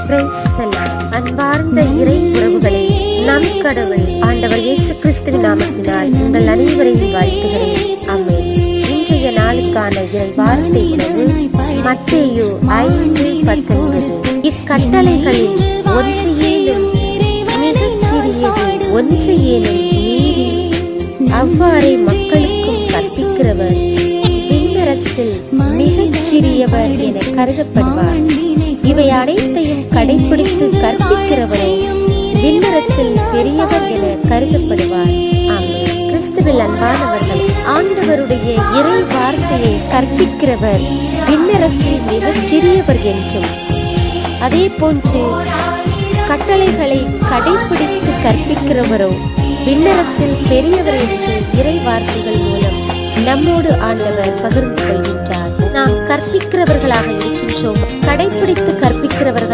அன்பார்ந்த இறை உறவுகளே, நம் கடவுள் ஆண்டவர் இயேசு கிறிஸ்துவின் நாமத்தினால் உங்கள் அனைவரையும் வாழ்த்துகிறேன். ஆமென். இன்றைய நாளுக்கான இறை வார்த்தை உணவு மத்தேயு 5:19. இக்கட்டளைகளில் ஒன்றையேனும் மிகச்சிறியது ஒன்றையேனும் மீறி அவ்வாறே மக்களுக்கும் கற்பிக்கிறவர் விண்ணரசில் மிகச்சிறியவர் என கருதப்படுவார். இவை அனைத்தையும் கடைபிடித்து கற்பிக்கிறவரே விண்ணரசில் பெரியவர் என கருதப்படுவார். ஆமென். கிறிஸ்துவில் அன்பானவர்கள், ஆண்டவருடைய இறை வார்த்தையை கற்பிக்கிறவர் விண்ணரசில் மிகச் சிறியவர் என்றும், அதே போன்று கட்டளைகளை கடைபிடித்து கற்பிக்கிறவரோ விண்ணரசில் பெரியவர் என்று இறை வார்த்தைகள் மூலம் நம்மோடு ஆண்டவர் பகிர்ந்து கொள்கின்றார். நாம் கற்பிக்கிறவர்களாக இருக்கின்றோம், கடைபிடித்து கற்பிக்கிறவர்கள்